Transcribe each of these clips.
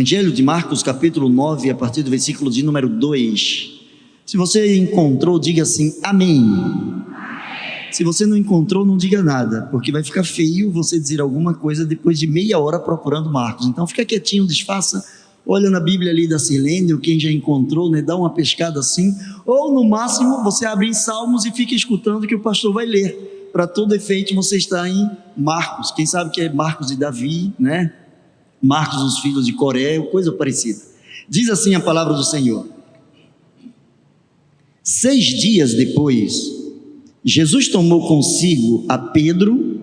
Evangelho de Marcos, capítulo 9, a partir do versículo de número 2. Se você encontrou, diga assim, amém. Se você não encontrou, não diga nada, porque vai ficar feio você dizer alguma coisa depois de meia hora procurando Marcos. Então fica quietinho, disfarça, olha na Bíblia ali da Silênio, quem já encontrou, né, dá uma pescada assim, ou no máximo você abre em Salmos e fica escutando que o pastor vai ler. Para todo efeito você está em Marcos, quem sabe que é Marcos de Davi, né? Marcos, os filhos de Coré, coisa parecida. Diz assim a palavra do Senhor: 6 dias depois, Jesus tomou consigo a Pedro,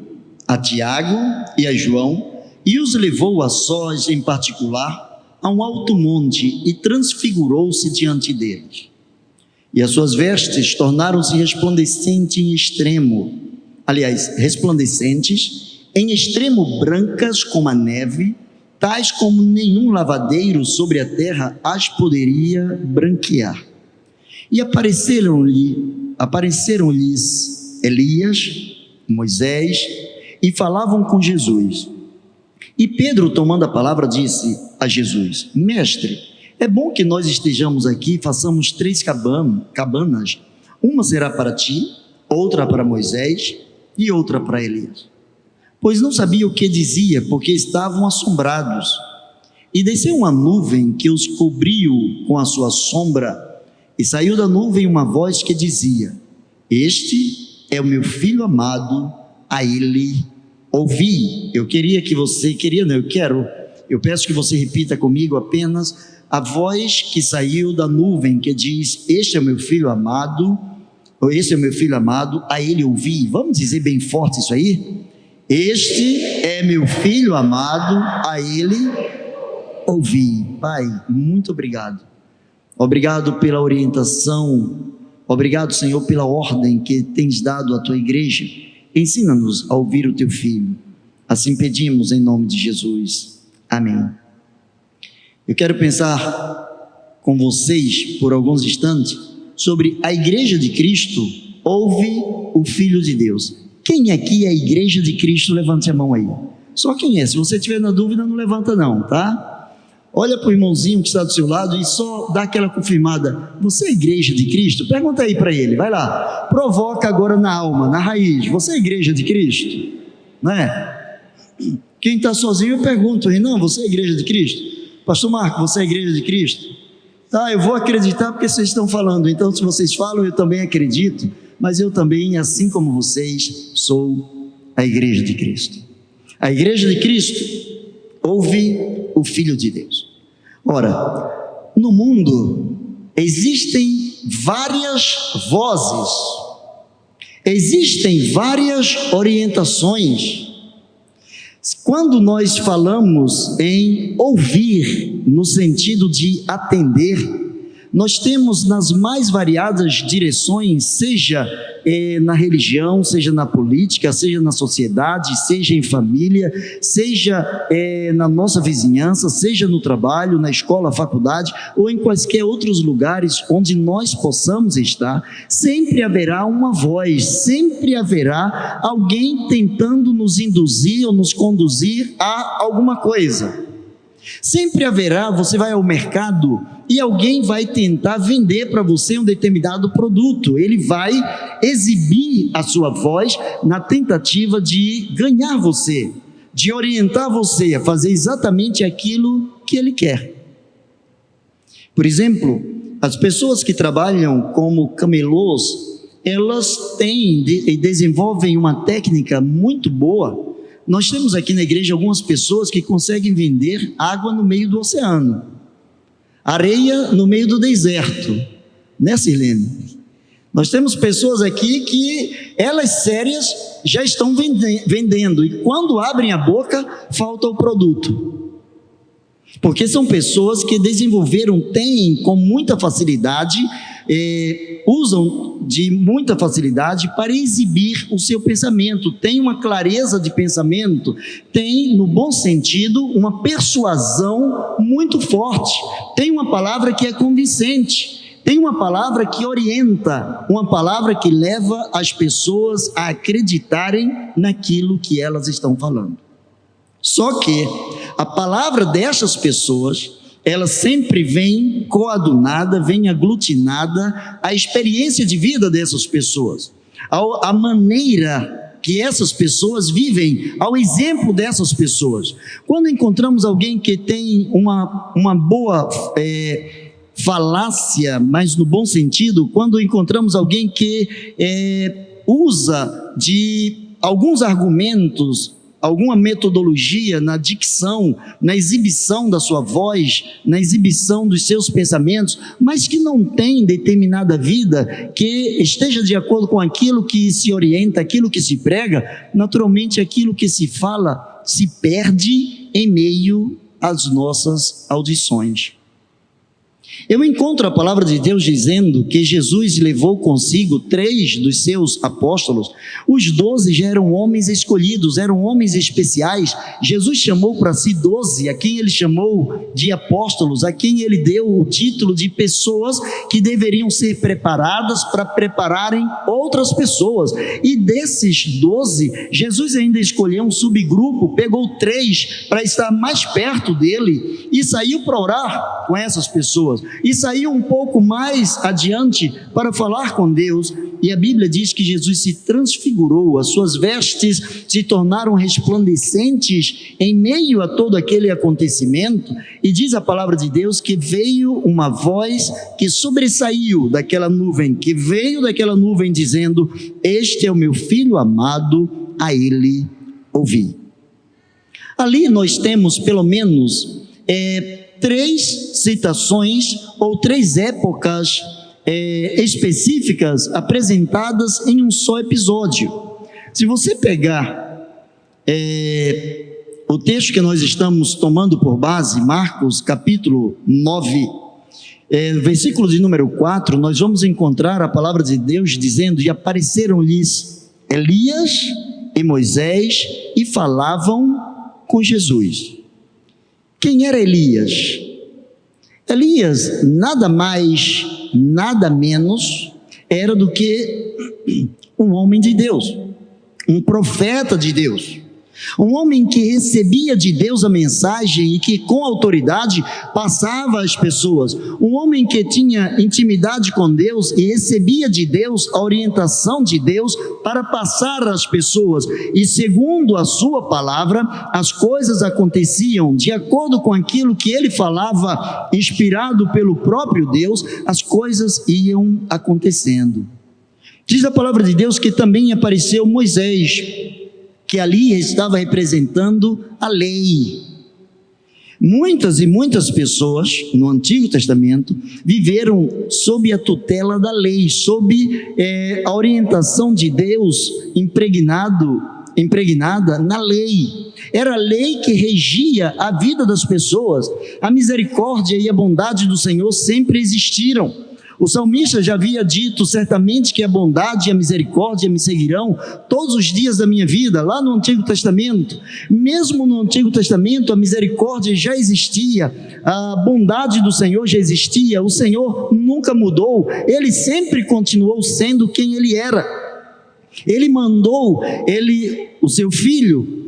a Tiago e a João e os levou a sós em particular a um alto monte e transfigurou-se diante deles. E as suas vestes tornaram-se resplandecentes em extremo brancas como a neve, tais como nenhum lavadeiro sobre a terra as poderia branquear. E apareceram-lhes Elias, Moisés, e falavam com Jesus. E Pedro, tomando a palavra, disse a Jesus: Mestre, é bom que nós estejamos aqui e façamos 3 cabanas, uma será para ti, outra para Moisés e outra para Elias. Pois não sabia o que dizia, porque estavam assombrados. E desceu uma nuvem que os cobriu com a sua sombra, e saiu da nuvem uma voz que dizia: Este é o meu filho amado, a ele ouvi. Eu peço que você repita comigo apenas a voz que saiu da nuvem, que diz: Este é o meu filho amado, ou este é o meu filho amado, a ele ouvi. Vamos dizer bem forte isso aí? Este é meu filho amado, a ele ouvi. Pai, muito obrigado. Obrigado pela orientação, obrigado, Senhor, pela ordem que tens dado à tua igreja. Ensina-nos a ouvir o teu filho. Assim pedimos em nome de Jesus. Amém. Eu quero pensar com vocês por alguns instantes sobre a igreja de Cristo ouve o Filho de Deus. Quem aqui é a igreja de Cristo? Levante a mão aí. Só quem é. Se você tiver na dúvida, não levanta não, tá? Olha para o irmãozinho que está do seu lado e só dá aquela confirmada. Você é a igreja de Cristo? Pergunta aí para ele, vai lá. Provoca agora na alma, na raiz. Você é a igreja de Cristo? Não é? Quem está sozinho eu pergunto, não, você é a igreja de Cristo? Pastor Marco, você é a igreja de Cristo? Tá, eu vou acreditar porque vocês estão falando. Então se vocês falam, eu também acredito. Mas eu também, assim como vocês, sou a igreja de Cristo. A igreja de Cristo ouve o Filho de Deus. Ora, no mundo existem várias vozes, existem várias orientações. Quando nós falamos em ouvir, no sentido de atender, nós temos nas mais variadas direções, seja na religião, seja na política, seja na sociedade, seja em família, seja na nossa vizinhança, seja no trabalho, na escola, faculdade, ou em quaisquer outros lugares onde nós possamos estar, sempre haverá uma voz, sempre haverá alguém tentando nos induzir ou nos conduzir a alguma coisa. Sempre haverá, você vai ao mercado e alguém vai tentar vender para você um determinado produto. Ele vai exibir a sua voz na tentativa de ganhar você, de orientar você a fazer exatamente aquilo que ele quer. Por exemplo, as pessoas que trabalham como camelôs, elas têm e desenvolvem uma técnica muito boa. Nós temos aqui na igreja algumas pessoas que conseguem vender água no meio do oceano, areia no meio do deserto, né, Sirlene? Nós temos pessoas aqui que elas sérias já estão vendendo e quando abrem a boca falta o produto, porque são pessoas que desenvolveram, têm com muita facilidade, usam de muita facilidade para exibir o seu pensamento, tem uma clareza de pensamento, tem, no bom sentido, uma persuasão muito forte, tem uma palavra que é convincente, tem uma palavra que orienta, uma palavra que leva as pessoas a acreditarem naquilo que elas estão falando. Só que a palavra dessas pessoas, ela sempre vem coadunada, vem aglutinada à experiência de vida dessas pessoas, à maneira que essas pessoas vivem, ao exemplo dessas pessoas. Quando encontramos alguém que tem uma boa falácia, mas no bom sentido, quando encontramos alguém que usa de alguns argumentos, alguma metodologia na dicção, na exibição da sua voz, na exibição dos seus pensamentos, mas que não tem determinada vida que esteja de acordo com aquilo que se orienta, aquilo que se prega, naturalmente aquilo que se fala se perde em meio às nossas audições. Eu encontro a palavra de Deus dizendo que Jesus levou consigo 3 dos seus apóstolos. Os 12 já eram homens escolhidos, eram homens especiais. Jesus chamou para si 12, a quem ele chamou de apóstolos, a quem ele deu o título de pessoas que deveriam ser preparadas para prepararem outras pessoas. E desses 12, Jesus ainda escolheu um subgrupo, pegou 3 para estar mais perto dele e saiu para orar com essas pessoas. E saiu um pouco mais adiante para falar com Deus, e a Bíblia diz que Jesus se transfigurou, as suas vestes se tornaram resplandecentes em meio a todo aquele acontecimento, e diz a palavra de Deus que veio uma voz que sobressaiu daquela nuvem, que veio daquela nuvem dizendo: este é o meu filho amado, a ele ouvi. Ali nós temos pelo menos 3 citações ou 3 épocas específicas apresentadas em um só episódio. Se você pegar o texto que nós estamos tomando por base, Marcos capítulo 9, versículo de número 4, nós vamos encontrar a palavra de Deus dizendo: e apareceram-lhes Elias e Moisés e falavam com Jesus. Quem era Elias? Elias, nada mais, nada menos, era do que um homem de Deus, um profeta de Deus, um homem que recebia de Deus a mensagem e que com autoridade passava às pessoas, um homem que tinha intimidade com Deus e recebia de Deus a orientação de Deus para passar às pessoas, e segundo a sua palavra, as coisas aconteciam de acordo com aquilo que ele falava, inspirado pelo próprio Deus, as coisas iam acontecendo. Diz a palavra de Deus que também apareceu Moisés, que ali estava representando a lei. Muitas e muitas pessoas no Antigo Testamento viveram sob a tutela da lei, sob a orientação de Deus, impregnada na lei. Era a lei que regia a vida das pessoas. A misericórdia e a bondade do Senhor sempre existiram. O salmista já havia dito: certamente que a bondade e a misericórdia me seguirão todos os dias da minha vida, lá no Antigo Testamento. Mesmo no Antigo Testamento a misericórdia já existia, a bondade do Senhor já existia, o Senhor nunca mudou, ele sempre continuou sendo quem ele era. Ele mandou o seu filho.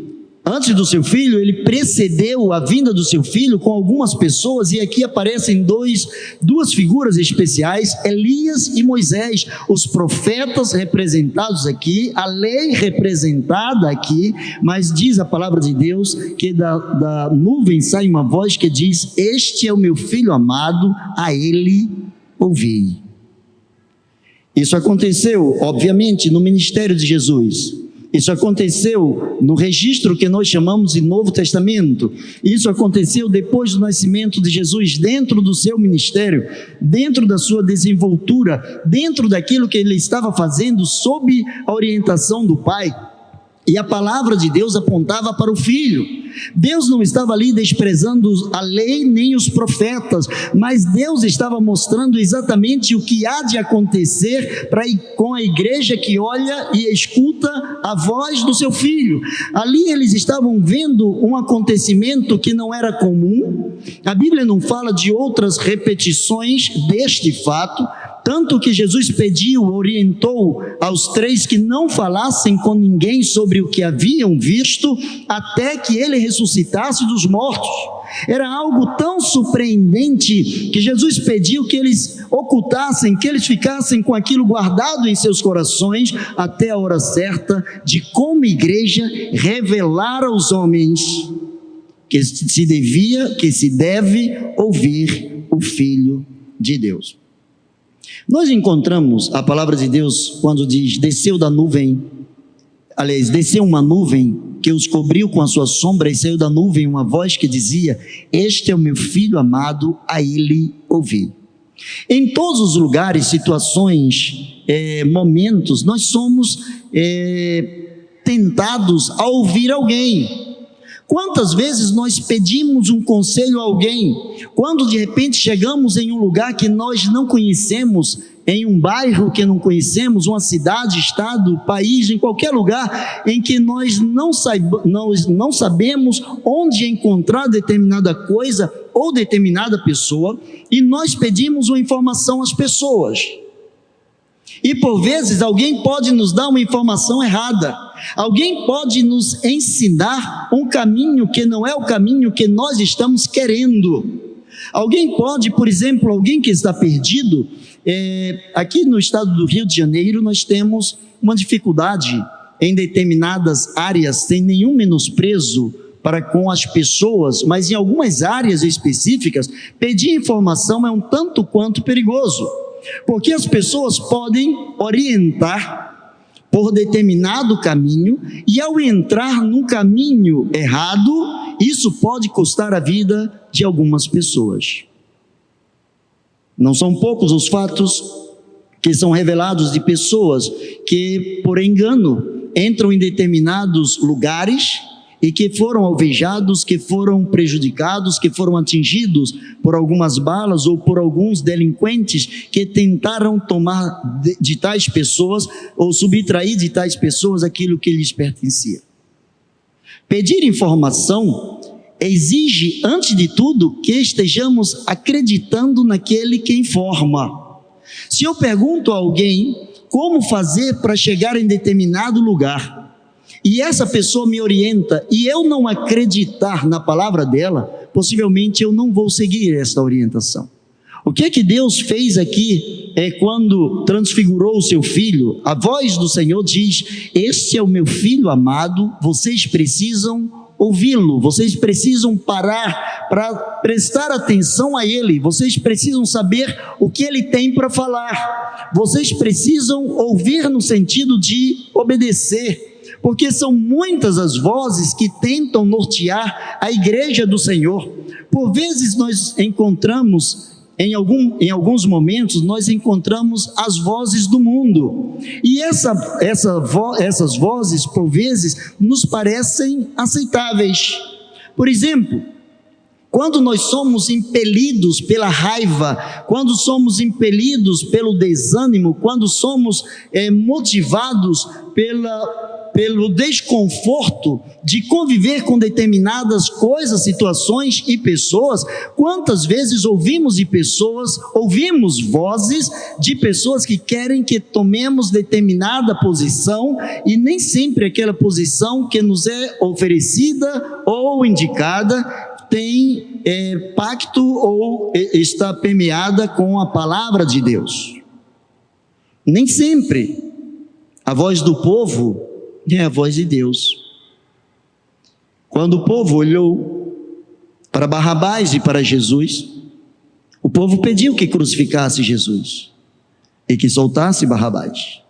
Antes do seu filho, ele precedeu a vinda do seu filho com algumas pessoas, e aqui aparecem duas figuras especiais, Elias e Moisés, os profetas representados aqui, a lei representada aqui, mas diz a palavra de Deus que da nuvem sai uma voz que diz: este é o meu filho amado, a ele ouvi. Isso aconteceu, obviamente, no ministério de Jesus. Isso aconteceu no registro que nós chamamos de Novo Testamento. Isso aconteceu depois do nascimento de Jesus, dentro do seu ministério, dentro da sua desenvoltura, dentro daquilo que ele estava fazendo sob a orientação do Pai. E a palavra de Deus apontava para o Filho. Deus não estava ali desprezando a lei nem os profetas, mas Deus estava mostrando exatamente o que há de acontecer com a igreja que olha e escuta a voz do seu Filho. Ali eles estavam vendo um acontecimento que não era comum. A Bíblia não fala de outras repetições deste fato. tanto que Jesus pediu, orientou aos 3 que não falassem com ninguém sobre o que haviam visto, até que ele ressuscitasse dos mortos. Era algo tão surpreendente que Jesus pediu que eles ocultassem, que eles ficassem com aquilo guardado em seus corações, até a hora certa de, como igreja, revelar aos homens que se deve ouvir o Filho de Deus. Nós encontramos a palavra de Deus quando diz: desceu uma nuvem que os cobriu com a sua sombra, e saiu da nuvem uma voz que dizia: este é o meu Filho amado, a ele ouvi. Em todos os lugares, situações, momentos, nós somos tentados a ouvir alguém. Quantas vezes nós pedimos um conselho a alguém, quando de repente chegamos em um lugar que nós não conhecemos, em um bairro que não conhecemos, uma cidade, estado, país, em qualquer lugar em que nós não sabemos onde encontrar determinada coisa ou determinada pessoa, e nós pedimos uma informação às pessoas. E por vezes alguém pode nos dar uma informação errada, alguém pode nos ensinar um caminho que não é o caminho que nós estamos querendo. Alguém pode, por exemplo, alguém que está perdido, aqui no estado do Rio de Janeiro nós temos uma dificuldade em determinadas áreas, sem nenhum menosprezo para com as pessoas, mas em algumas áreas específicas, pedir informação é um tanto quanto perigoso. Porque as pessoas podem orientar por determinado caminho, e ao entrar num caminho errado, isso pode custar a vida de algumas pessoas. Não são poucos os fatos que são revelados de pessoas que, por engano, entram em determinados lugares e que foram alvejados, que foram prejudicados, que foram atingidos por algumas balas ou por alguns delinquentes que tentaram tomar de tais pessoas ou subtrair de tais pessoas aquilo que lhes pertencia. Pedir informação exige, antes de tudo, que estejamos acreditando naquele que informa. Se eu pergunto a alguém como fazer para chegar em determinado lugar, e essa pessoa me orienta, e eu não acreditar na palavra dela, possivelmente eu não vou seguir essa orientação. O que é que Deus fez aqui quando transfigurou o seu Filho? A voz do Senhor diz: este é o meu Filho amado, vocês precisam ouvi-lo, vocês precisam parar para prestar atenção a Ele, vocês precisam saber o que Ele tem para falar, vocês precisam ouvir no sentido de obedecer, porque são muitas as vozes que tentam nortear a igreja do Senhor. Por vezes nós encontramos, em alguns momentos, nós encontramos as vozes do mundo, e essas vozes, por vezes, nos parecem aceitáveis. Por exemplo, quando nós somos impelidos pela raiva, quando somos impelidos pelo desânimo, quando somos motivados pelo desconforto de conviver com determinadas coisas, situações e pessoas, quantas vezes ouvimos vozes de pessoas que querem que tomemos determinada posição, e nem sempre aquela posição que nos é oferecida ou indicada tem pacto ou está permeada com a palavra de Deus. Nem sempre a voz do povo é a voz de Deus. Quando o povo olhou para Barrabás e para Jesus, o povo pediu que crucificasse Jesus e que soltasse Barrabás.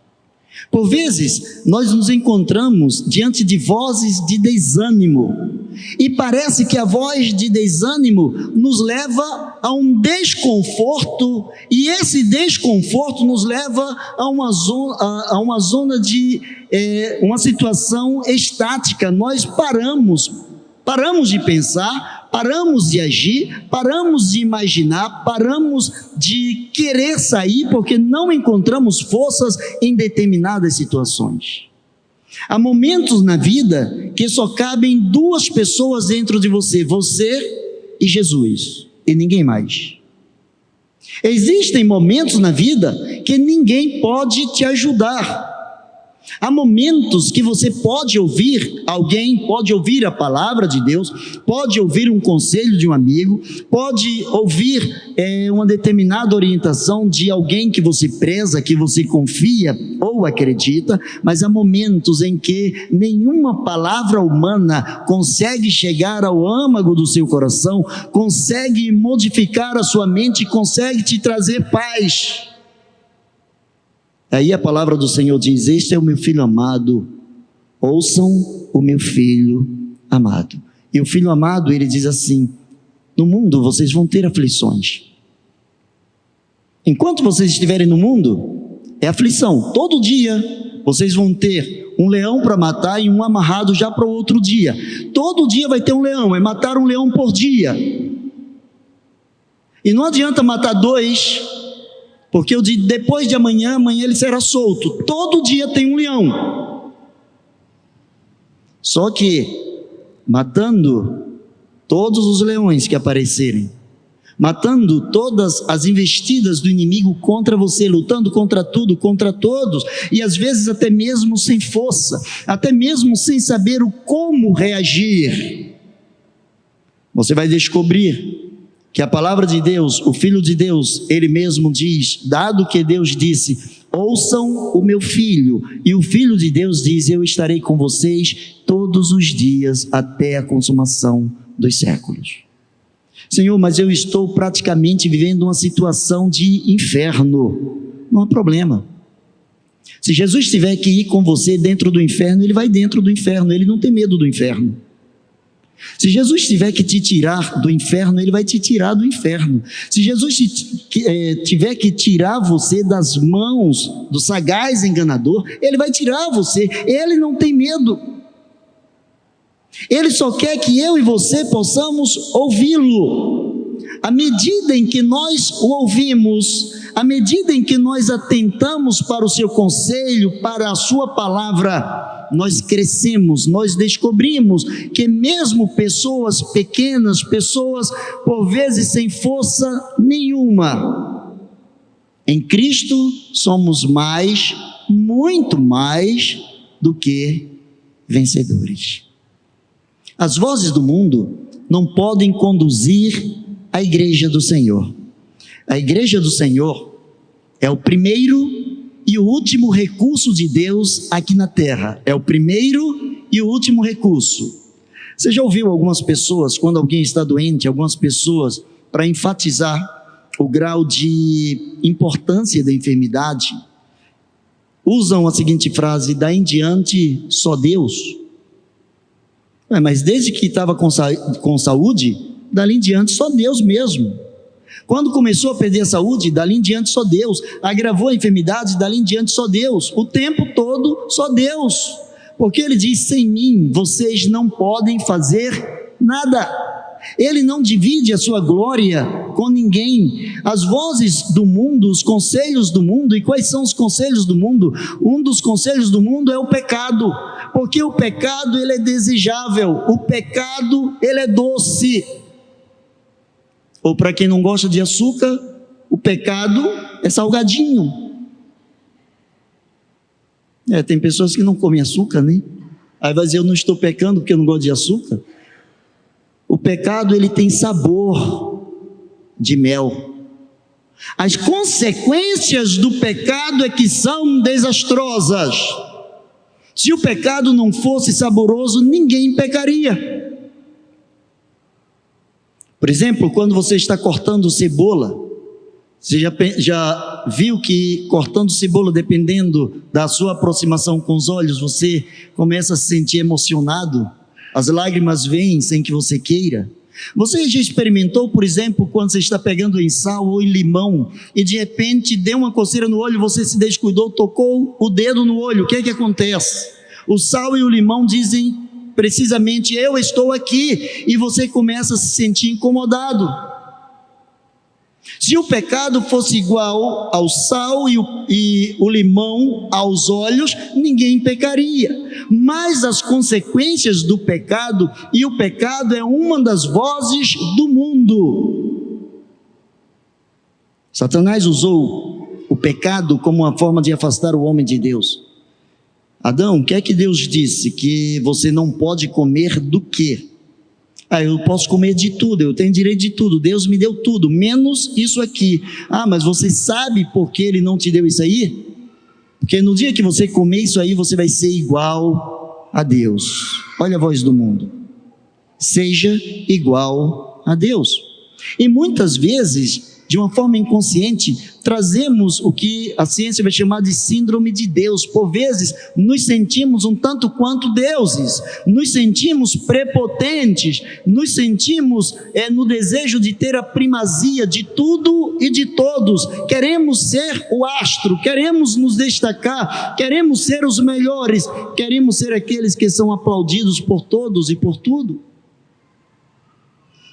Por vezes, nós nos encontramos diante de vozes de desânimo, e parece que a voz de desânimo nos leva a um desconforto, e esse desconforto nos leva a uma zona de uma situação estática. Nós paramos de pensar, paramos de agir, paramos de imaginar, paramos de querer sair, porque não encontramos forças em determinadas situações. Há momentos na vida que só cabem duas pessoas dentro de você e Jesus, e ninguém mais. Existem momentos na vida que ninguém pode te ajudar. Há momentos que você pode ouvir alguém, pode ouvir a palavra de Deus, pode ouvir um conselho de um amigo, pode ouvir uma determinada orientação de alguém que você preza, que você confia ou acredita, mas há momentos em que nenhuma palavra humana consegue chegar ao âmago do seu coração, consegue modificar a sua mente, consegue te trazer paz. Aí a palavra do Senhor diz: este é o meu filho amado, ouçam o meu filho amado. E o filho amado, ele diz assim: no mundo vocês vão ter aflições. Enquanto vocês estiverem no mundo, é aflição. Todo dia vocês vão ter um leão para matar e um amarrado já para o outro dia. Todo dia vai ter um leão, é matar um leão por dia. E não adianta matar dois, porque o de depois de amanhã ele será solto. Todo dia tem um leão. Só que, matando todos os leões que aparecerem, matando todas as investidas do inimigo contra você, lutando contra tudo, contra todos, e às vezes até mesmo sem força, até mesmo sem saber o como reagir, você vai descobrir que a palavra de Deus, o Filho de Deus, ele mesmo diz, dado que Deus disse: ouçam o meu filho, e o Filho de Deus diz: eu estarei com vocês todos os dias até a consumação dos séculos. Senhor, mas eu estou praticamente vivendo uma situação de inferno. Não há problema. Se Jesus tiver que ir com você dentro do inferno, ele vai dentro do inferno, ele não tem medo do inferno. Se Jesus tiver que te tirar do inferno, ele vai te tirar do inferno. Se Jesus tiver que tirar você das mãos do sagaz enganador, ele vai tirar você. Ele não tem medo. Ele só quer que eu e você possamos ouvi-lo. À medida em que nós o ouvimos, à medida em que nós atentamos para o seu conselho, para a sua palavra, nós crescemos, nós descobrimos que mesmo pessoas pequenas, pessoas por vezes sem força nenhuma, em Cristo somos mais, muito mais do que vencedores. As vozes do mundo não podem conduzir a igreja do Senhor. A igreja do Senhor é o primeiro e o último recurso de Deus aqui na terra. É o primeiro e o último recurso. Você já ouviu algumas pessoas, quando alguém está doente, algumas pessoas, para enfatizar o grau de importância da enfermidade, usam a seguinte frase: daí em diante só Deus. Mas desde que estava com saúde, dali em diante só Deus mesmo. Quando começou a perder a saúde, dali em diante só Deus. Agravou a enfermidade, dali em diante só Deus. O tempo todo só Deus. Porque ele diz: sem mim vocês não podem fazer nada. Ele não divide a sua glória com ninguém. As vozes do mundo, os conselhos do mundo. E quais são os conselhos do mundo? Um dos conselhos do mundo é o pecado, porque o pecado ele é desejável, o pecado ele é doce. Ou para quem não gosta de açúcar, o pecado é salgadinho. Tem pessoas que não comem açúcar, né? Aí vai dizer: eu não estou pecando porque eu não gosto de açúcar. O pecado ele tem sabor de mel. As consequências do pecado é que são desastrosas. Se o pecado não fosse saboroso, ninguém pecaria. Por exemplo, quando você está cortando cebola, você já viu que cortando cebola, dependendo da sua aproximação com os olhos, você começa a se sentir emocionado, as lágrimas vêm sem que você queira. Você já experimentou, por exemplo, quando você está pegando em sal ou em limão, e de repente deu uma coceira no olho, você se descuidou, tocou o dedo no olho, o que é que acontece? O sal e o limão dizem precisamente: eu estou aqui, e você começa a se sentir incomodado. Se o pecado fosse igual ao sal e o limão aos olhos, ninguém pecaria. Mas as consequências do pecado, e o pecado é uma das vozes do mundo. Satanás usou o pecado como uma forma de afastar o homem de Deus. Adão, o que é que Deus disse? Que você não pode comer do quê? Eu posso comer de tudo, eu tenho direito de tudo, Deus me deu tudo, menos isso aqui. Mas você sabe por que Ele não te deu isso aí? Porque no dia que você comer isso aí, você vai ser igual a Deus. Olha a voz do mundo. Seja igual a Deus. E muitas vezes, de uma forma inconsciente, trazemos o que a ciência vai chamar de síndrome de Deus. Por vezes, nos sentimos um tanto quanto deuses, nos sentimos prepotentes, nos sentimos no desejo de ter a primazia de tudo e de todos. Queremos ser o astro, queremos nos destacar, queremos ser os melhores, queremos ser aqueles que são aplaudidos por todos e por tudo.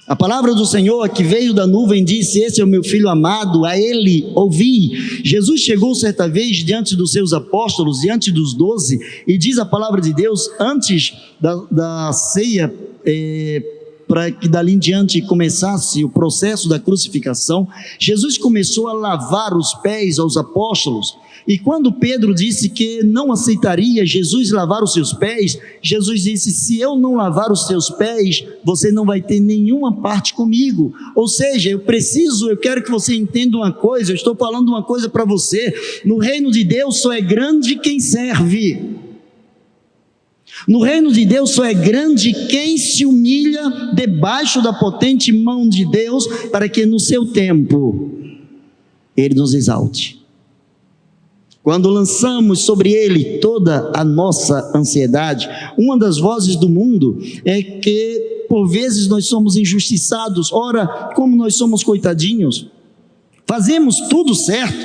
A palavra do Senhor que veio da nuvem disse: esse é o meu filho amado, a ele ouvi. Jesus chegou certa vez diante dos seus apóstolos, diante dos 12, e diz a palavra de Deus, antes da ceia, para que dali em diante começasse o processo da crucificação, Jesus começou a lavar os pés aos apóstolos. E quando Pedro disse que não aceitaria Jesus lavar os seus pés, Jesus disse: se eu não lavar os seus pés, você não vai ter nenhuma parte comigo. Ou seja, eu quero que você entenda uma coisa, eu estou falando uma coisa para você: no reino de Deus só é grande quem serve. No reino de Deus só é grande quem se humilha debaixo da potente mão de Deus, para que no seu tempo Ele nos exalte. Quando lançamos sobre Ele toda a nossa ansiedade, uma das vozes do mundo é que por vezes nós somos injustiçados. Ora, como nós somos coitadinhos, fazemos tudo certo,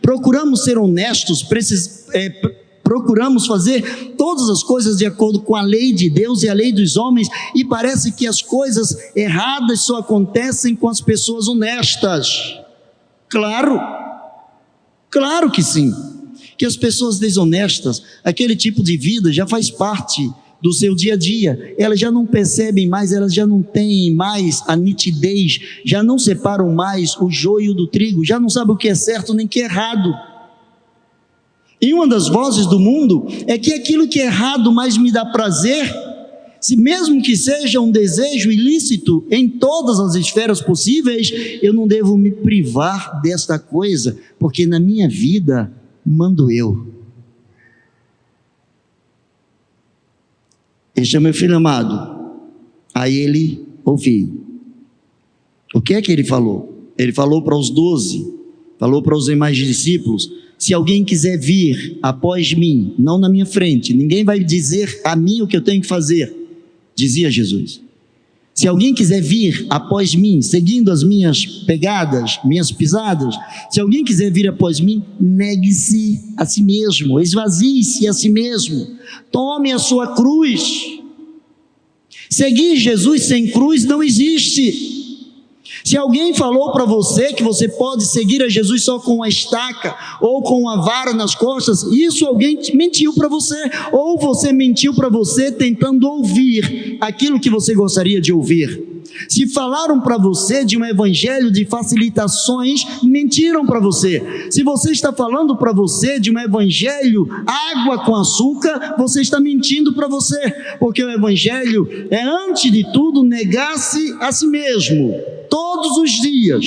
procuramos ser honestos, procuramos fazer todas as coisas de acordo com a lei de Deus e a lei dos homens, e parece que as coisas erradas só acontecem com as pessoas honestas. Claro que sim, que as pessoas desonestas, aquele tipo de vida já faz parte do seu dia a dia, elas já não percebem mais, elas já não têm mais a nitidez, já não separam mais o joio do trigo, já não sabem o que é certo nem o que é errado. E uma das vozes do mundo é que aquilo que é errado mais me dá prazer, se mesmo que seja um desejo ilícito em todas as esferas possíveis, eu não devo me privar desta coisa, porque na minha vida mando eu. Este é meu filho amado, a ele ouvi. O que é que ele falou? Ele falou para os 12, falou para os demais discípulos: se alguém quiser vir após mim, não na minha frente, ninguém vai dizer a mim o que eu tenho que fazer, dizia Jesus. Se alguém quiser vir após mim, seguindo as minhas pegadas, minhas pisadas, se alguém quiser vir após mim, negue-se a si mesmo, esvazie-se a si mesmo, tome a sua cruz. Seguir Jesus sem cruz não existe. Se alguém falou para você que você pode seguir a Jesus só com uma estaca ou com uma vara nas costas, isso alguém mentiu para você, ou você mentiu para você tentando ouvir aquilo que você gostaria de ouvir. Se falaram para você de um evangelho de facilitações, mentiram para você. Se você está falando para você de um evangelho água com açúcar, você está mentindo para você, porque o evangelho é, antes de tudo, negar-se a si mesmo, todos os dias,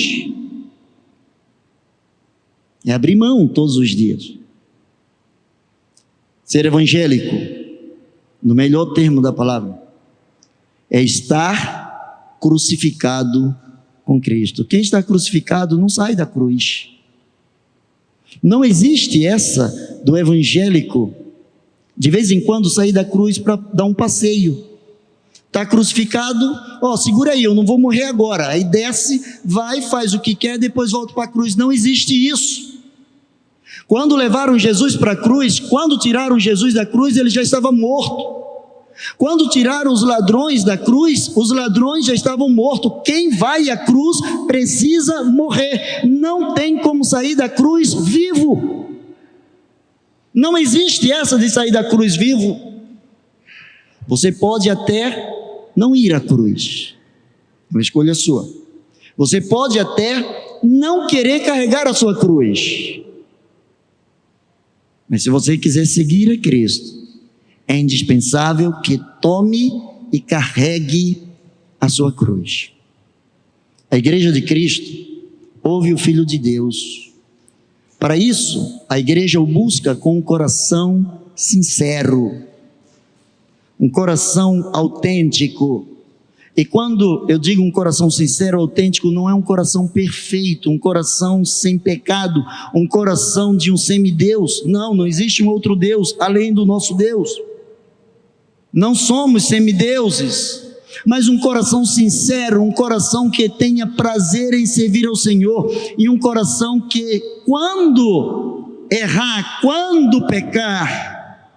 é abrir mão todos os dias. Ser evangélico, no melhor termo da palavra, é estar crucificado com Cristo. Quem está crucificado não sai da cruz. Não existe essa do evangélico de vez em quando sair da cruz para dar um passeio. Está crucificado, segura aí, eu não vou morrer agora. Aí desce, vai, faz o que quer, depois volta para a cruz. Não existe isso. Quando levaram Jesus para a cruz, quando tiraram Jesus da cruz, ele já estava morto. Quando tiraram os ladrões da cruz, os ladrões já estavam mortos. Quem vai à cruz precisa morrer. Não tem como sair da cruz vivo. Não existe essa de sair da cruz vivo. Você pode até não ir à cruz, é uma escolha sua. Você pode até não querer carregar a sua cruz. Mas se você quiser seguir a Cristo, é indispensável que tome e carregue a sua cruz. A Igreja de Cristo ouve o Filho de Deus. Para isso, a igreja o busca com um coração sincero, um coração autêntico. E quando eu digo um coração sincero, autêntico, não é um coração perfeito, um coração sem pecado, um coração de um semideus. Não existe um outro Deus além do nosso Deus. Não somos semideuses, mas um coração sincero, um coração que tenha prazer em servir ao Senhor, e um coração que, quando errar, quando pecar,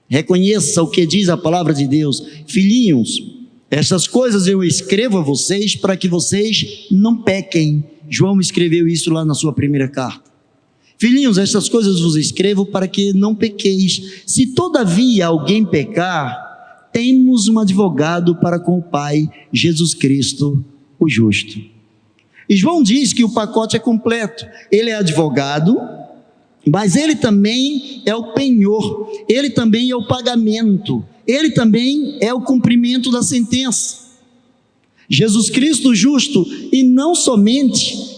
reconheça o que diz a palavra de Deus. Filhinhos, essas coisas eu escrevo a vocês para que vocês não pequem. João escreveu isso lá na sua primeira carta. Filhinhos, estas coisas vos escrevo para que não pequeis. Se todavia alguém pecar, temos um advogado para com o Pai, Jesus Cristo, o justo. E João diz que o pacote é completo. Ele é advogado, mas ele também é o penhor, ele também é o pagamento, ele também é o cumprimento da sentença. Jesus Cristo justo, e não somente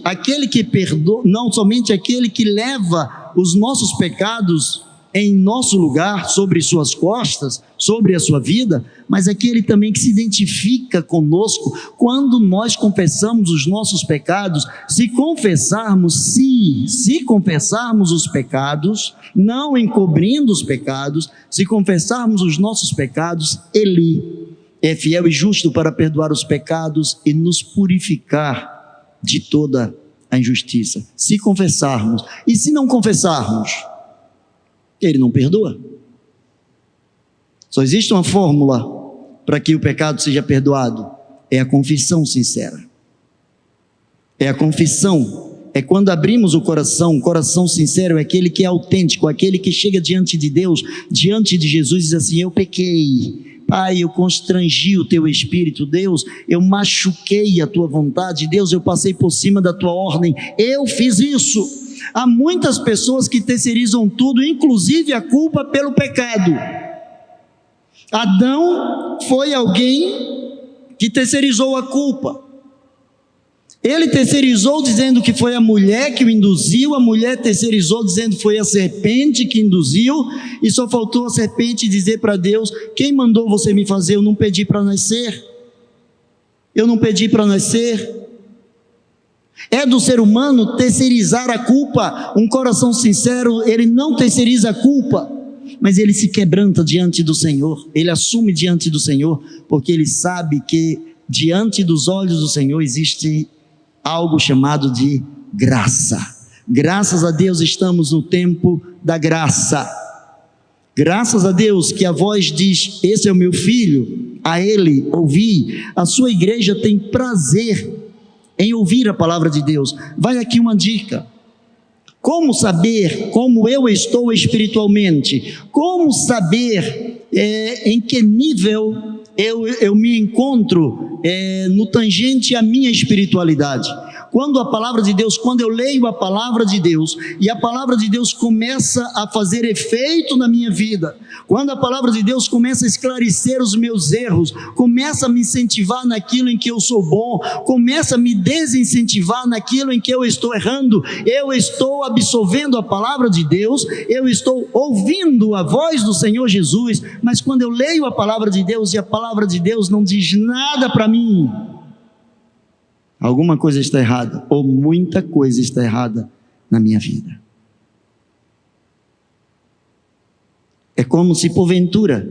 aquele que perdoa, não somente aquele que leva os nossos pecados em nosso lugar, sobre suas costas, sobre a sua vida, mas aquele também que se identifica conosco quando nós confessamos os nossos pecados. Se confessarmos os pecados, não encobrindo os pecados, se confessarmos os nossos pecados, Ele é fiel e justo para perdoar os pecados e nos purificar de toda a injustiça. Se confessarmos, e se não confessarmos, Ele não perdoa. Só existe uma fórmula para que o pecado seja perdoado: é a confissão sincera. É a confissão, é quando abrimos o coração sincero é aquele que é autêntico, aquele que chega diante de Deus, diante de Jesus, e diz assim: eu pequei, Pai, eu constrangi o teu espírito, Deus, eu machuquei a tua vontade, Deus, eu passei por cima da tua ordem, eu fiz isso. Há muitas pessoas que terceirizam tudo, inclusive a culpa pelo pecado. Adão foi alguém que terceirizou a culpa. Ele terceirizou dizendo que foi a mulher que o induziu, a mulher terceirizou dizendo que foi a serpente que induziu, e só faltou a serpente dizer para Deus: quem mandou você me fazer? Eu não pedi para nascer. Eu não pedi para nascer. É do ser humano terceirizar a culpa. Um coração sincero, ele não terceiriza a culpa, mas ele se quebranta diante do Senhor, ele assume diante do Senhor, porque ele sabe que diante dos olhos do Senhor existe algo chamado de graça. Graças a Deus estamos no tempo da graça. Graças a Deus que a voz diz: esse é o meu filho, a ele ouvi. A sua igreja tem prazer em ouvir a palavra de Deus. Vai aqui uma dica: como saber como eu estou espiritualmente? Como saber em que nível eu me encontro no tangente à minha espiritualidade? Quando a palavra de Deus, quando eu leio a palavra de Deus, e a palavra de Deus começa a fazer efeito na minha vida, quando a palavra de Deus começa a esclarecer os meus erros, começa a me incentivar naquilo em que eu sou bom, começa a me desincentivar naquilo em que eu estou errando, eu estou absorvendo a palavra de Deus, eu estou ouvindo a voz do Senhor Jesus. Mas quando eu leio a palavra de Deus e a palavra de Deus não diz nada para mim, alguma coisa está errada, ou muita coisa está errada na minha vida. É como se porventura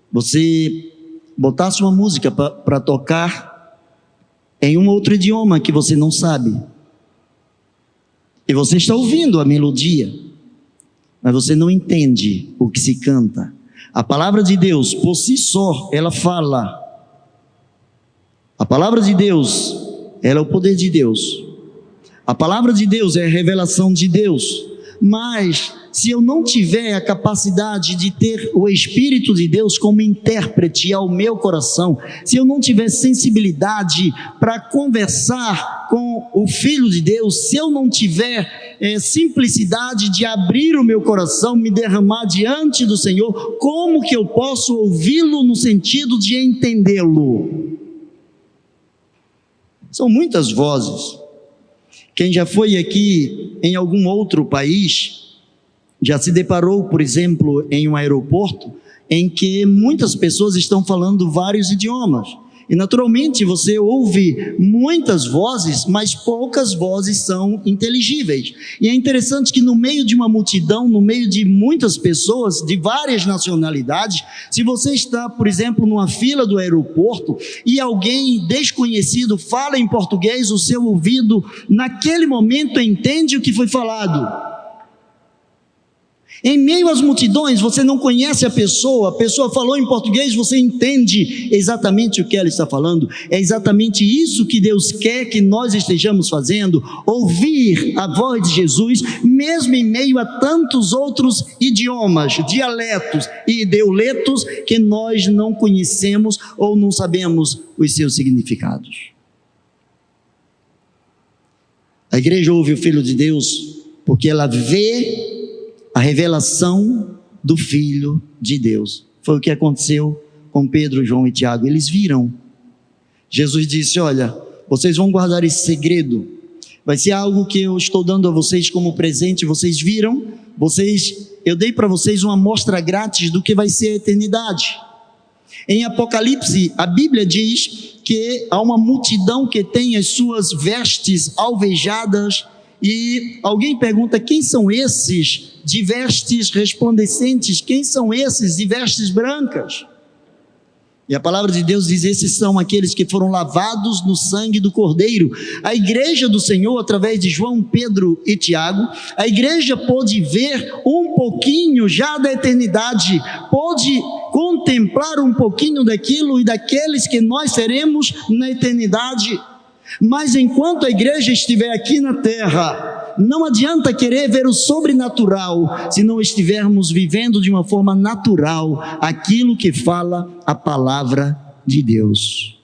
você botasse uma música para tocar em um outro idioma que você não sabe, e você está ouvindo a melodia, mas você não entende o que se canta. A palavra de Deus por si só, ela fala. A palavra de Deus, ela é o poder de Deus. A palavra de Deus é a revelação de Deus. mas se eu não tiver a capacidade de ter o Espírito de Deus como intérprete ao meu coração, se eu não tiver sensibilidade para conversar com o Filho de Deus, se eu não tiver simplicidade de abrir o meu coração, me derramar diante do Senhor, como que eu posso ouvi-lo no sentido de entendê-lo? São muitas vozes. Quem já foi aqui em algum outro país, já se deparou, por exemplo, em um aeroporto, em que muitas pessoas estão falando vários idiomas. E naturalmente você ouve muitas vozes, mas poucas vozes são inteligíveis. E é interessante que no meio de uma multidão, no meio de muitas pessoas de várias nacionalidades, se você está, por exemplo, numa fila do aeroporto e alguém desconhecido fala em português, o seu ouvido naquele momento entende o que foi falado. Em meio às multidões, você não conhece a pessoa falou em português, você entende exatamente o que ela está falando. É exatamente isso que Deus quer que nós estejamos fazendo, ouvir a voz de Jesus, mesmo em meio a tantos outros idiomas, dialetos e ideuletos que nós não conhecemos ou não sabemos os seus significados. A igreja ouve o Filho de Deus porque ela vê a revelação do Filho de Deus. Foi o que aconteceu com Pedro, João e Tiago. Eles viram. Jesus disse: olha, vocês vão guardar esse segredo. Vai ser algo que eu estou dando a vocês como presente. Vocês viram? Eu dei para vocês uma amostra grátis do que vai ser a eternidade. Em Apocalipse, a Bíblia diz que há uma multidão que tem as suas vestes alvejadas. E alguém pergunta: quem são esses de vestes resplandecentes? Quem são esses de vestes brancas? E a palavra de Deus diz: esses são aqueles que foram lavados no sangue do Cordeiro. A igreja do Senhor, através de João, Pedro e Tiago, a igreja pôde ver um pouquinho já da eternidade, pôde contemplar um pouquinho daquilo e daqueles que nós seremos na eternidade. Mas enquanto a igreja estiver aqui na terra, não adianta querer ver o sobrenatural, se não estivermos vivendo de uma forma natural aquilo que fala a palavra de Deus.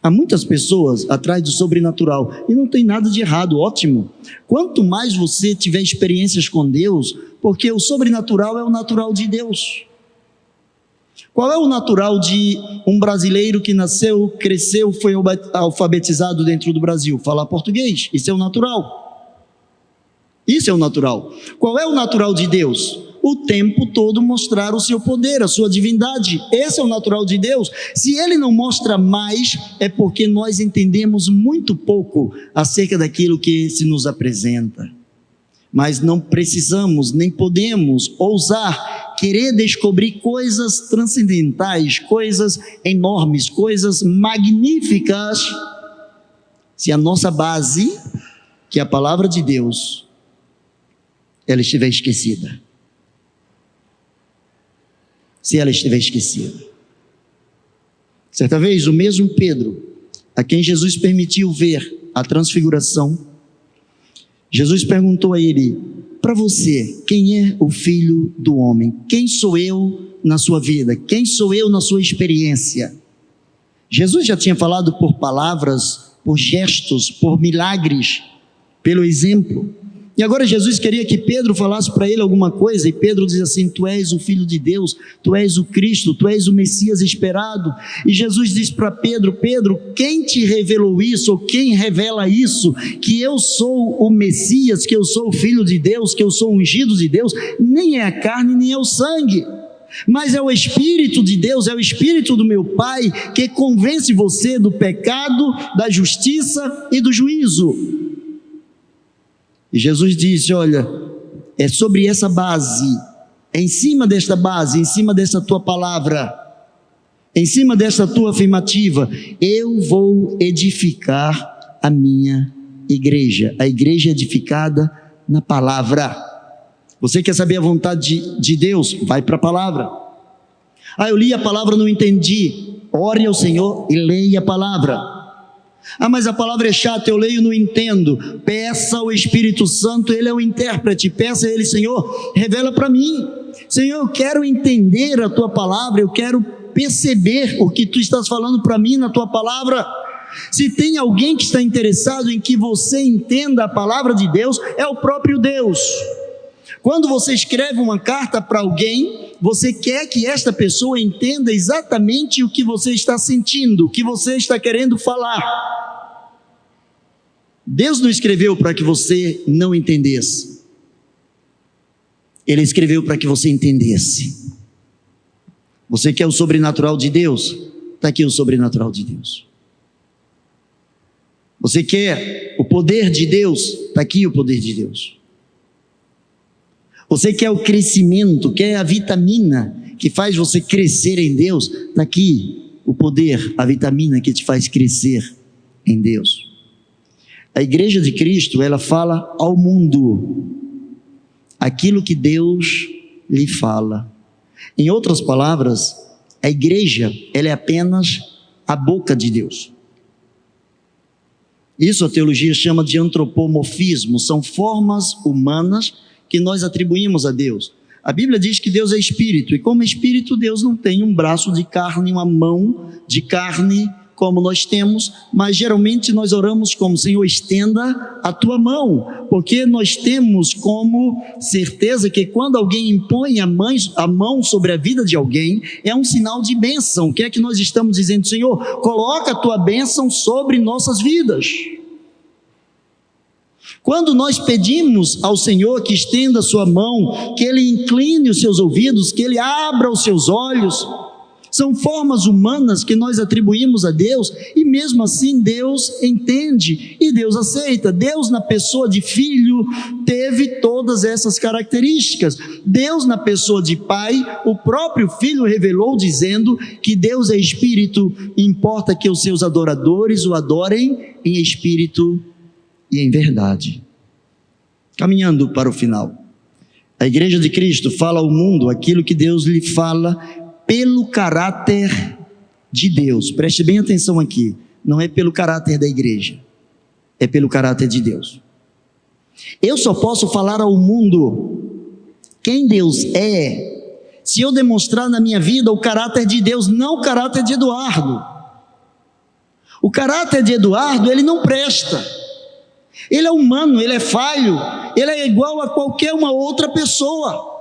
Há muitas pessoas atrás do sobrenatural, e não tem nada de errado, ótimo. Quanto mais você tiver experiências com Deus, porque o sobrenatural é o natural de Deus. Qual é o natural de um brasileiro que nasceu, cresceu, foi alfabetizado dentro do Brasil? Falar português. Isso é o natural. Isso é o natural. Qual é o natural de Deus? O tempo todo mostrar o seu poder, a sua divindade. Esse é o natural de Deus. Se Ele não mostra mais, é porque nós entendemos muito pouco acerca daquilo que se nos apresenta. Mas não precisamos, nem podemos ousar querer descobrir coisas transcendentais, coisas enormes, coisas magníficas, se a nossa base, que é a palavra de Deus, ela estiver esquecida. Se ela estiver esquecida. Certa vez, o mesmo Pedro, a quem Jesus permitiu ver a transfiguração, Jesus perguntou a ele: para você, quem é o Filho do Homem? Quem sou eu na sua vida? Quem sou eu na sua experiência? Jesus já tinha falado por palavras, por gestos, por milagres, pelo exemplo. E agora Jesus queria que Pedro falasse para ele alguma coisa, e Pedro diz assim: tu és o Filho de Deus, tu és o Cristo, tu és o Messias esperado. E Jesus diz para Pedro: Pedro, quem te revelou isso, ou quem revela isso, que eu sou o Messias, que eu sou o Filho de Deus, que eu sou o ungido de Deus? Nem é a carne, nem é o sangue, mas é o Espírito de Deus, é o Espírito do meu Pai, que convence você do pecado, da justiça e do juízo. E Jesus disse: olha, é sobre essa base, em cima desta base, em cima dessa tua palavra, em cima dessa tua afirmativa, eu vou edificar a minha igreja. A igreja edificada na palavra. Você quer saber a vontade de Deus? Vai para a palavra. Eu li a palavra, não entendi. Ore ao Senhor e leia a palavra. Ah, mas a palavra é chata, eu leio e não entendo. Peça ao Espírito Santo, Ele é o intérprete. Peça a Ele: Senhor, revela para mim. Senhor, eu quero entender a Tua palavra, eu quero perceber o que Tu estás falando para mim na Tua palavra. Se tem alguém que está interessado em que você entenda a palavra de Deus, é o próprio Deus. Quando você escreve uma carta para alguém, você quer que esta pessoa entenda exatamente o que você está sentindo, o que você está querendo falar. Deus não escreveu para que você não entendesse. Ele escreveu para que você entendesse. Você quer o sobrenatural de Deus? Está aqui o sobrenatural de Deus. Você quer o poder de Deus? Está aqui o poder de Deus. Você quer o crescimento, quer a vitamina que faz você crescer em Deus? Está aqui o poder, a vitamina que te faz crescer em Deus. A igreja de Cristo, ela fala ao mundo aquilo que Deus lhe fala. Em outras palavras, a igreja, ela é apenas a boca de Deus. Isso a teologia chama de antropomorfismo, são formas humanas que nós atribuímos a Deus. A Bíblia diz que Deus é espírito, e como espírito, Deus não tem um braço de carne, uma mão de carne, como nós temos, mas geralmente nós oramos como: Senhor, estenda a tua mão, porque nós temos como certeza que quando alguém impõe a mão sobre a vida de alguém, é um sinal de bênção. O que é que nós estamos dizendo? Senhor, coloca a tua bênção sobre nossas vidas. Quando nós pedimos ao Senhor que estenda a sua mão, que Ele incline os seus ouvidos, que Ele abra os seus olhos, são formas humanas que nós atribuímos a Deus, e mesmo assim Deus entende e Deus aceita. Deus, na pessoa de filho, teve todas essas características. Deus, na pessoa de pai, o próprio filho revelou dizendo que Deus é espírito, e importa que os seus adoradores o adorem em espírito e em verdade. Caminhando para o final, a igreja de Cristo fala ao mundo aquilo que Deus lhe fala pelo caráter de Deus. Preste bem atenção aqui, não é pelo caráter da igreja, é pelo caráter de Deus. Eu só posso falar ao mundo quem Deus é se eu demonstrar na minha vida o caráter de Deus, não o caráter de Eduardo. O caráter de Eduardo, ele não presta, ele é humano, ele é falho, ele é igual a qualquer uma outra pessoa.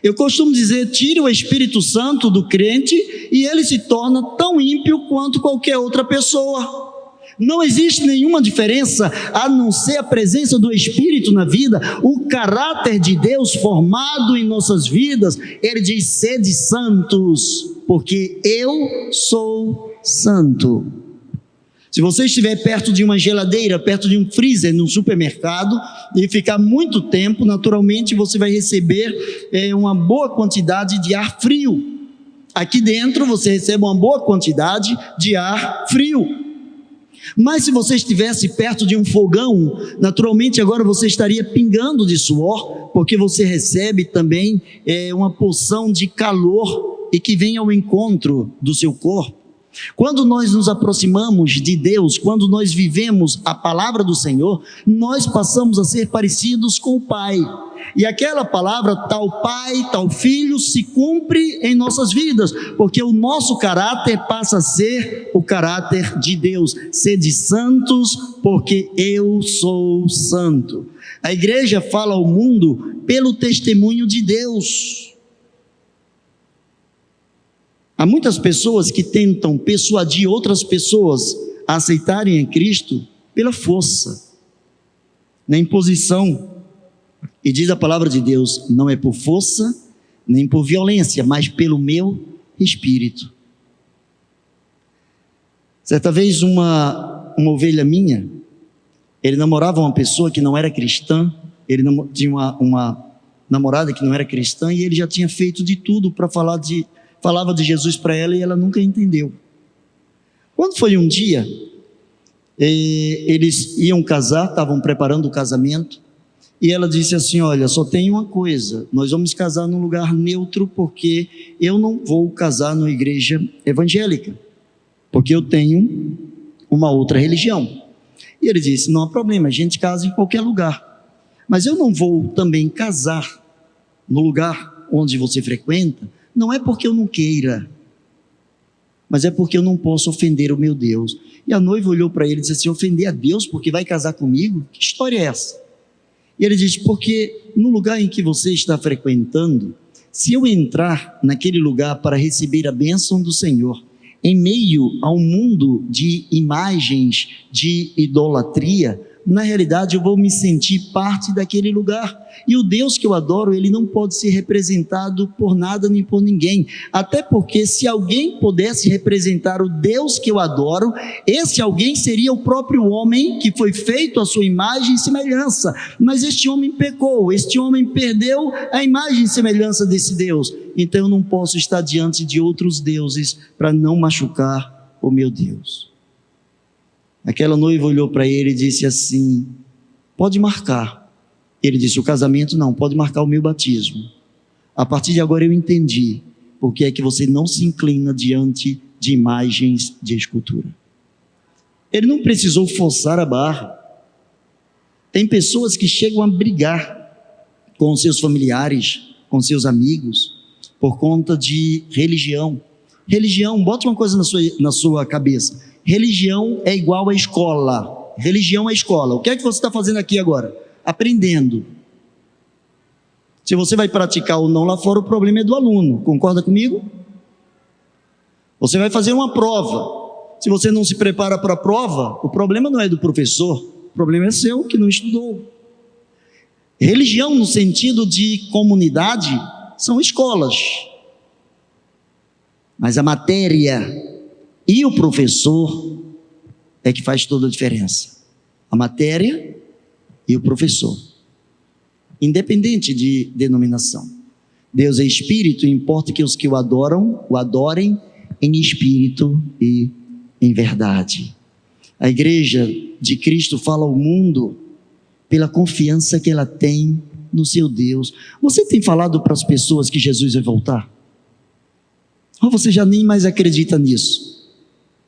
Eu costumo dizer: tire o Espírito Santo do crente e ele se torna tão ímpio quanto qualquer outra pessoa. Não existe nenhuma diferença, a não ser a presença do Espírito na vida, o caráter de Deus formado em nossas vidas. Ele diz: sede santos, porque eu sou santo. Se você estiver perto de uma geladeira, perto de um freezer no supermercado, e ficar muito tempo, naturalmente você vai receber uma boa quantidade de ar frio. Aqui dentro você recebe uma boa quantidade de ar frio. Mas se você estivesse perto de um fogão, naturalmente agora você estaria pingando de suor, porque você recebe também uma porção de calor e que vem ao encontro do seu corpo. Quando nós nos aproximamos de Deus, quando nós vivemos a palavra do Senhor, nós passamos a ser parecidos com o Pai, e aquela palavra, tal Pai, tal Filho, se cumpre em nossas vidas, porque o nosso caráter passa a ser o caráter de Deus. Sede santos, porque eu sou santo. A igreja fala ao mundo pelo testemunho de Deus. Há muitas pessoas que tentam persuadir outras pessoas a aceitarem a Cristo pela força, na imposição. E diz a palavra de Deus: não é por força, nem por violência, mas pelo meu Espírito. Certa vez uma ovelha minha, ele namorava uma pessoa que não era cristã, ele tinha uma namorada que não era cristã, e ele já tinha feito de tudo para falava de Jesus para ela, e ela nunca entendeu. Quando foi um dia, eles iam casar, estavam preparando o casamento, e ela disse assim: olha, só tem uma coisa, nós vamos casar num lugar neutro, porque eu não vou casar numa igreja evangélica, porque eu tenho uma outra religião. E ele disse: não há problema, a gente casa em qualquer lugar, mas eu não vou também casar no lugar onde você frequenta, não é porque eu não queira, mas é porque eu não posso ofender o meu Deus. E a noiva olhou para ele e disse assim: ofender a Deus porque vai casar comigo? Que história é essa? E ele disse: porque no lugar em que você está frequentando, se eu entrar naquele lugar para receber a bênção do Senhor, em meio a um mundo de imagens, de idolatria, na realidade eu vou me sentir parte daquele lugar, e o Deus que eu adoro, ele não pode ser representado por nada nem por ninguém, até porque se alguém pudesse representar o Deus que eu adoro, esse alguém seria o próprio homem que foi feito à sua imagem e semelhança, mas este homem pecou, este homem perdeu a imagem e semelhança desse Deus, então eu não posso estar diante de outros deuses para não machucar o meu Deus. Aquela noiva olhou para ele e disse assim: pode marcar. Ele disse: o casamento não, pode marcar o meu batismo. A partir de agora eu entendi porque é que você não se inclina diante de imagens de escultura. Ele não precisou forçar a barra. Tem pessoas que chegam a brigar com seus familiares, com seus amigos, por conta de religião. Religião, bota uma coisa na sua cabeça: religião é igual a escola. Religião é escola. O que é que você está fazendo aqui agora? Aprendendo. Se você vai praticar ou não lá fora, o problema é do aluno, concorda comigo? Você vai fazer uma prova, se você não se prepara para a prova, o problema não é do professor, o problema é seu que não estudou. Religião no sentido de comunidade são escolas, mas a matéria e o professor é que faz toda a diferença. A matéria e o professor, independente de denominação. Deus é espírito, e importa que os que o adoram, o adorem em espírito e em verdade. A igreja de Cristo fala ao mundo pela confiança que ela tem no seu Deus. Você tem falado para as pessoas que Jesus vai voltar? Ou você já nem mais acredita nisso?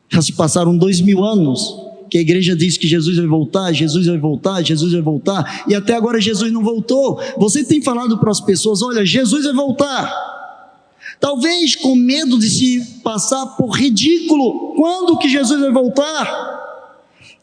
Já se passaram 2000 anos que a igreja diz que Jesus vai voltar, Jesus vai voltar, Jesus vai voltar, e até agora Jesus não voltou. Você tem falado para as pessoas: olha, Jesus vai voltar, talvez com medo de se passar por ridículo. Quando que Jesus vai voltar?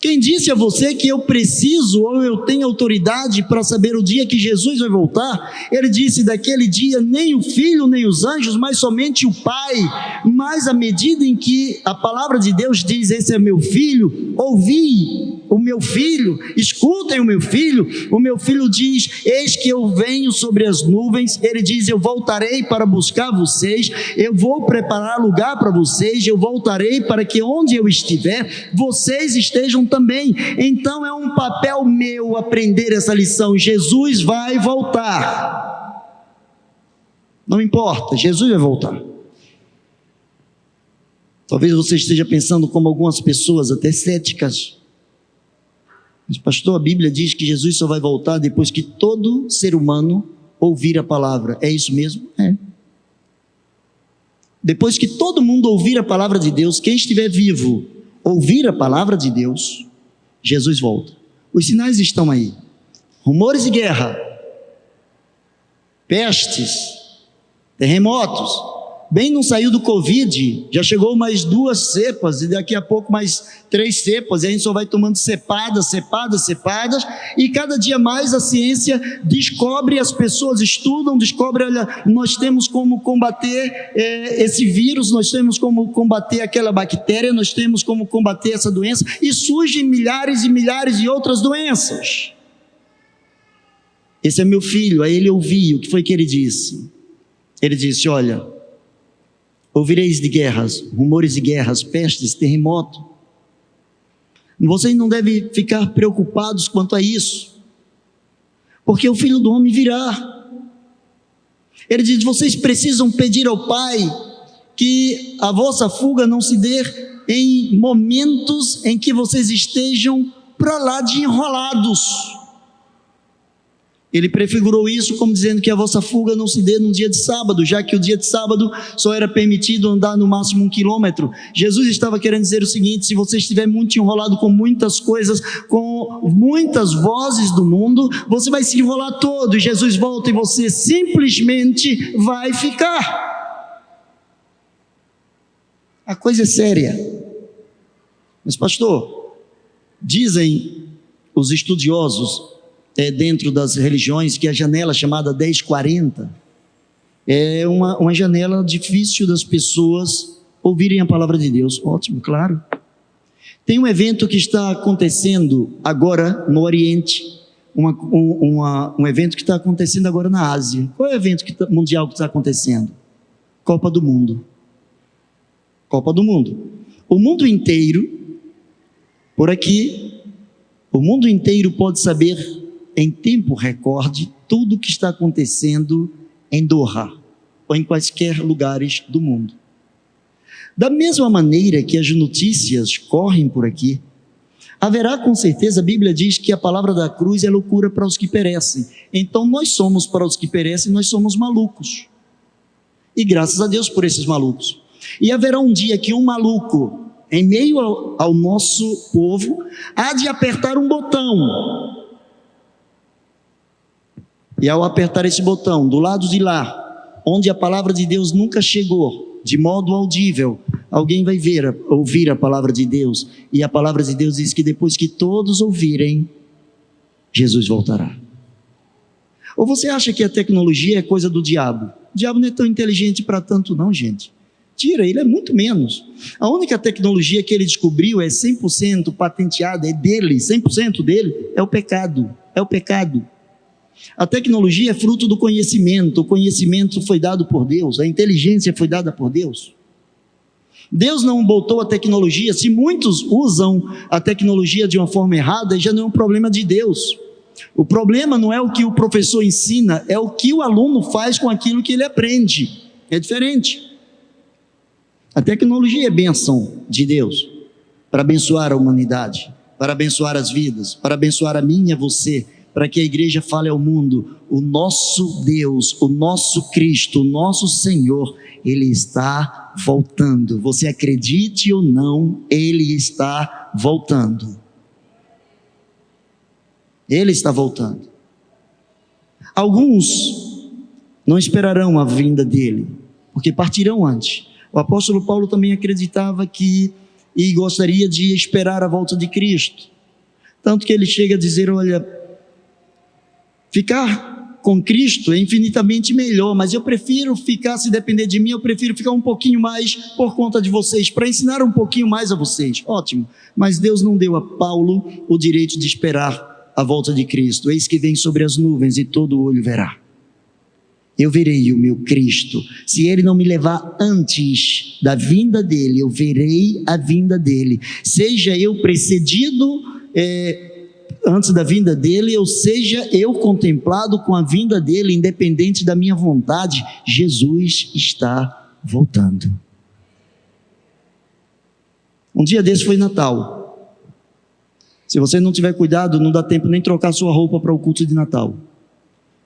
Quem disse a você que eu preciso ou eu tenho autoridade para saber o dia que Jesus vai voltar? Ele disse: daquele dia nem o Filho nem os anjos, mas somente o Pai. Mas à medida em que a palavra de Deus diz: esse é meu filho, ouvi o meu filho, escutem o meu filho diz: eis que eu venho sobre as nuvens. Ele diz: eu voltarei para buscar vocês, eu vou preparar lugar para vocês, eu voltarei para que onde eu estiver, vocês estejam também. Então é um papel meu aprender essa lição: Jesus vai voltar, não importa, Jesus vai voltar. Talvez você esteja pensando como algumas pessoas, até céticas: mas pastor, a Bíblia diz que Jesus só vai voltar depois que todo ser humano ouvir a palavra. É isso mesmo? É. Depois que todo mundo ouvir a palavra de Deus, quem estiver vivo ouvir a palavra de Deus, Jesus volta. Os sinais estão aí: rumores de guerra, pestes, terremotos. Bem, não saiu do Covid, já chegou mais 2 cepas, e daqui a pouco mais 3 cepas, e a gente só vai tomando cepadas, e cada dia mais a ciência descobre, as pessoas estudam, descobrem: olha, nós temos como combater esse vírus, nós temos como combater aquela bactéria, nós temos como combater essa doença, e surgem milhares e milhares de outras doenças. Esse é meu filho. Aí ele ouviu, o que foi que ele disse? Ele disse: olha, ouvireis de guerras, rumores de guerras, pestes, terremoto. Vocês não devem ficar preocupados quanto a isso, porque o Filho do Homem virá. Ele diz: vocês precisam pedir ao Pai que a vossa fuga não se dê em momentos em que vocês estejam para lá de enrolados. Ele prefigurou isso como dizendo que a vossa fuga não se dê num dia de sábado, já que o dia de sábado só era permitido andar no máximo 1 quilômetro. Jesus estava querendo dizer o seguinte: se você estiver muito enrolado com muitas coisas, com muitas vozes do mundo, você vai se enrolar todo, e Jesus volta e você simplesmente vai ficar. A coisa é séria. Mas pastor, dizem os estudiosos, dentro das religiões, que a janela chamada 10:40 é uma janela difícil das pessoas ouvirem a palavra de Deus. Ótimo, claro. Tem um evento que está acontecendo agora no Oriente, um evento que está acontecendo agora na Ásia. Qual é o evento mundial que está acontecendo? Copa do Mundo. Copa do Mundo. O mundo inteiro, por aqui, o mundo inteiro pode saber em tempo recorde tudo o que está acontecendo em Doha ou em quaisquer lugares do mundo. Da mesma maneira que as notícias correm por aqui, haverá com certeza, a Bíblia diz que a palavra da cruz é loucura para os que perecem. Então nós somos, para os que perecem, nós somos malucos. E graças a Deus por esses malucos. E haverá um dia que um maluco, em meio ao nosso povo, há de apertar um botão. E ao apertar esse botão, do lado de lá, onde a palavra de Deus nunca chegou, de modo audível, alguém vai ouvir a palavra de Deus. E a palavra de Deus diz que depois que todos ouvirem, Jesus voltará. Ou você acha que a tecnologia é coisa do diabo? O diabo não é tão inteligente para tanto não, gente. Tira, ele é muito menos. A única tecnologia que ele descobriu é 100% patenteada, é dele, 100% dele, é o pecado. É o pecado. A tecnologia é fruto do conhecimento. O conhecimento foi dado por Deus, a inteligência foi dada por Deus. Deus não botou a tecnologia. Se muitos usam a tecnologia de uma forma errada, já não é um problema de Deus. O problema não é o que o professor ensina, é o que o aluno faz com aquilo que ele aprende. É diferente. A tecnologia é bênção de Deus para abençoar a humanidade, para abençoar as vidas, para abençoar a mim e a você, para que a igreja fale ao mundo: o nosso Deus, o nosso Cristo, o nosso Senhor, Ele está voltando. Você acredite ou não, Ele está voltando. Ele está voltando. Alguns não esperarão a vinda dele, porque partirão antes. O apóstolo Paulo também acreditava e gostaria de esperar a volta de Cristo. Tanto que ele chega a dizer: olha, ficar com Cristo é infinitamente melhor, mas eu prefiro ficar, se depender de mim, eu prefiro ficar um pouquinho mais por conta de vocês, para ensinar um pouquinho mais a vocês. Ótimo, mas Deus não deu a Paulo o direito de esperar a volta de Cristo. Eis que vem sobre as nuvens e todo olho verá. Eu verei o meu Cristo. Se Ele não me levar antes da vinda dEle, eu verei a vinda dEle. Seja eu precedido antes da vinda dEle, ou seja eu contemplado com a vinda dEle, independente da minha vontade, Jesus está voltando. Um dia desse foi Natal. Se você não tiver cuidado, não dá tempo nem trocar sua roupa para o culto de Natal.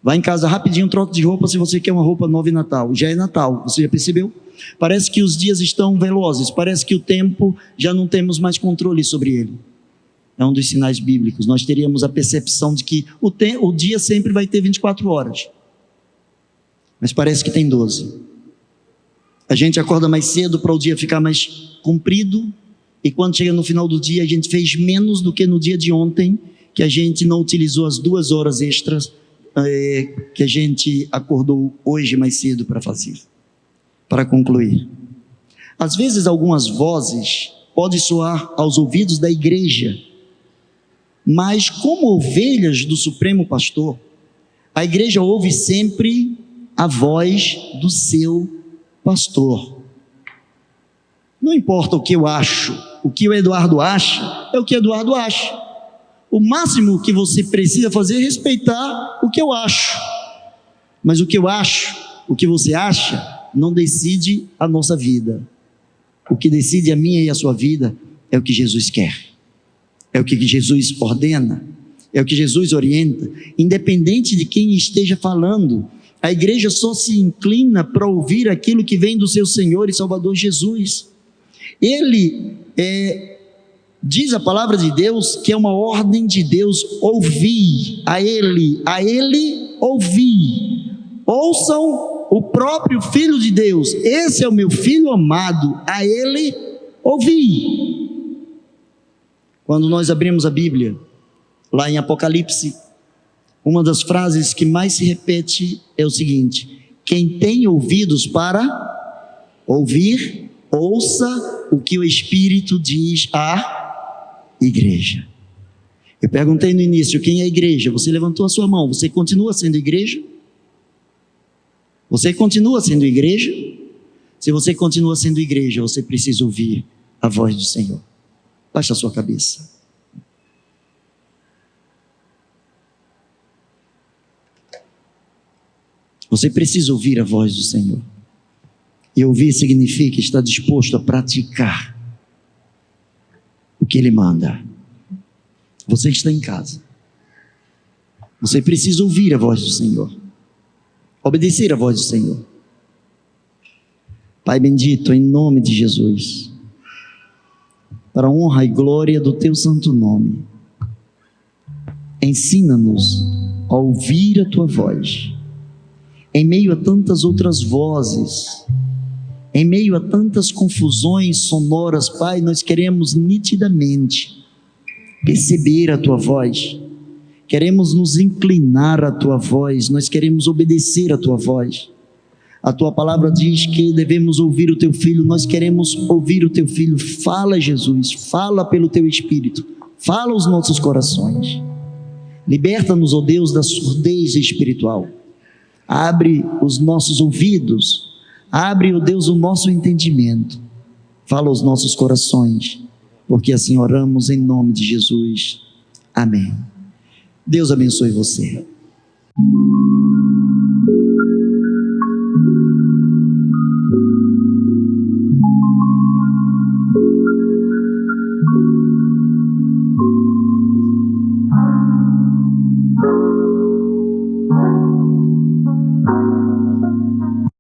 Vai em casa rapidinho, troca de roupa se você quer uma roupa nova em Natal. Já é Natal, você já percebeu? Parece que os dias estão velozes, parece que o tempo já não temos mais controle sobre ele. É um dos sinais bíblicos. Nós teríamos a percepção de que o dia sempre vai ter 24 horas. Mas parece que tem 12. A gente acorda mais cedo para o dia ficar mais comprido, e quando chega no final do dia a gente fez menos do que no dia de ontem, que a gente não utilizou as 2 horas extras que a gente acordou hoje mais cedo para fazer. Para concluir, às vezes algumas vozes podem soar aos ouvidos da igreja, mas como ovelhas do Supremo Pastor, a igreja ouve sempre a voz do seu pastor. Não importa o que eu acho, o que o Eduardo acha, é o que o Eduardo acha. O máximo que você precisa fazer é respeitar o que eu acho. Mas o que eu acho, o que você acha, não decide a nossa vida. O que decide a minha e a sua vida é o que Jesus quer. É o que Jesus ordena. É o que Jesus orienta, independente de quem esteja falando. A igreja só se inclina para ouvir aquilo que vem do seu Senhor e Salvador Jesus. Ele diz a palavra de Deus que é uma ordem de Deus: ouvir a Ele ouvir. Ouçam o próprio Filho de Deus. Esse é o meu Filho amado, a Ele ouvir. Quando nós abrimos a Bíblia, lá em Apocalipse, uma das frases que mais se repete é o seguinte: quem tem ouvidos para ouvir, ouça o que o Espírito diz à igreja. Eu perguntei no início, quem é a igreja? Você levantou a sua mão. Você continua sendo igreja? Você continua sendo igreja? Se você continua sendo igreja, você precisa ouvir a voz do Senhor. Baixa a sua cabeça. Você precisa ouvir a voz do Senhor. E ouvir significa estar disposto a praticar o que Ele manda. Você que está em casa, você precisa ouvir a voz do Senhor, obedecer a voz do Senhor. Pai bendito, em nome de Jesus, para a honra e glória do Teu santo nome, ensina-nos a ouvir a Tua voz, em meio a tantas outras vozes, em meio a tantas confusões sonoras. Pai, nós queremos nitidamente perceber a Tua voz, queremos nos inclinar à Tua voz, nós queremos obedecer a Tua voz. A Tua palavra diz que devemos ouvir o Teu Filho, nós queremos ouvir o Teu Filho. Fala, Jesus, fala pelo Teu Espírito, fala aos nossos corações, liberta-nos, ó Deus, da surdez espiritual. Abre os nossos ouvidos, abre, ó Deus, o nosso entendimento, fala aos nossos corações, porque assim oramos em nome de Jesus, amém. Deus abençoe você.